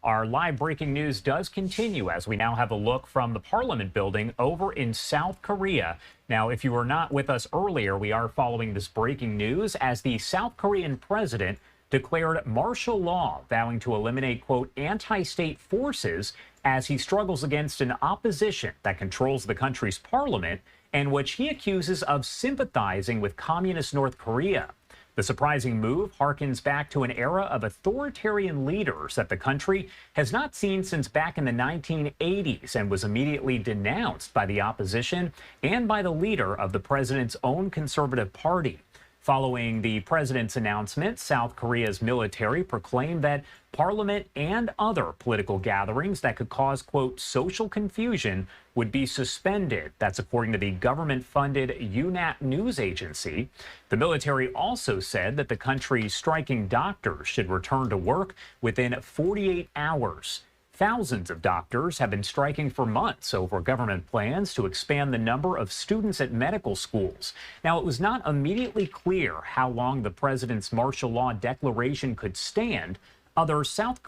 Our live breaking news does continue as we now have a look from the Parliament building over in South Korea. Now, if you were not with us earlier, we are following this breaking news as the South Korean president declared martial law, vowing to eliminate, quote, anti-state forces as he struggles against an opposition that controls the country's parliament and which he accuses of sympathizing with communist North Korea. The surprising move harkens back to an era of authoritarian leaders that the country has not seen since back in the 1980s and was immediately denounced by the opposition and by the leader of the president's own conservative party. Following the president's announcement, South Korea's military proclaimed that parliament and other political gatherings that could cause, quote, social confusion would be suspended. That's according to the government-funded Yoon news agency. The military also said that the country's striking doctors should return to work within 48 hours. Thousands of doctors have been striking for months over government plans to expand the number of students at medical schools. Now, it was not immediately clear how long the president's martial law declaration could stand. Under South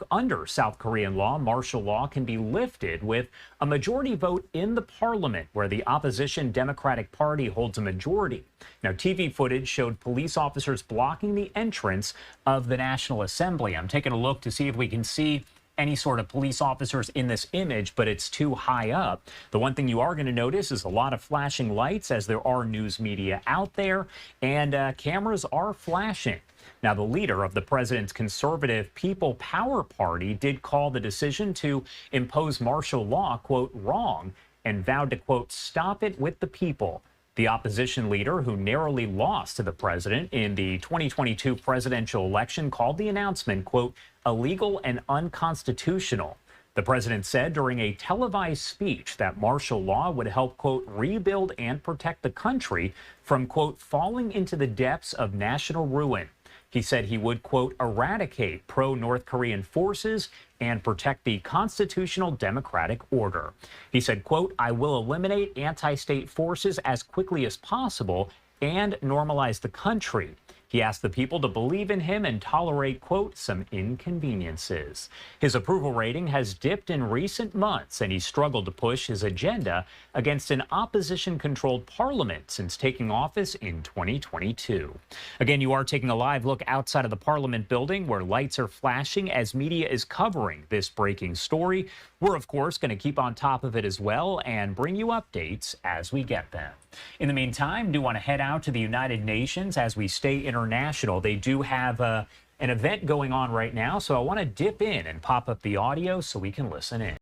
Korean law, martial law can be lifted with a majority vote in the parliament where the opposition Democratic Party holds a majority. Now, TV footage showed police officers blocking the entrance of the National Assembly. I'm taking a look to see if we can see any sort of police officers in this image, but it's too high up. The one thing you are going to notice is a lot of flashing lights as there are news media out there, and cameras are flashing. Now, the leader of the president's conservative People Power Party did call the decision to impose martial law, quote, wrong, and vowed to, quote, stop it with the people. The opposition leader, who narrowly lost to the president in the 2022 presidential election, called the announcement, quote, illegal and unconstitutional. The president said during a televised speech that martial law would help, quote, rebuild and protect the country from, quote, falling into the depths of national ruin. He said he would, quote, eradicate pro-North Korean forces and protect the constitutional democratic order. He said, quote, I will eliminate anti-state forces as quickly as possible and normalize the country. He asked the people to believe in him and tolerate, quote, some inconveniences. His approval rating has dipped in recent months, and he struggled to push his agenda against an opposition-controlled parliament since taking office in 2022. Again, you are taking a live look outside of the Parliament building where lights are flashing as media is covering this breaking story. We're, of course, going to keep on top of it as well and bring you updates as we get them. In the meantime, do want to head out to the United Nations as we stay international. They do have an event going on right now, so I want to dip in and pop up the audio so we can listen in.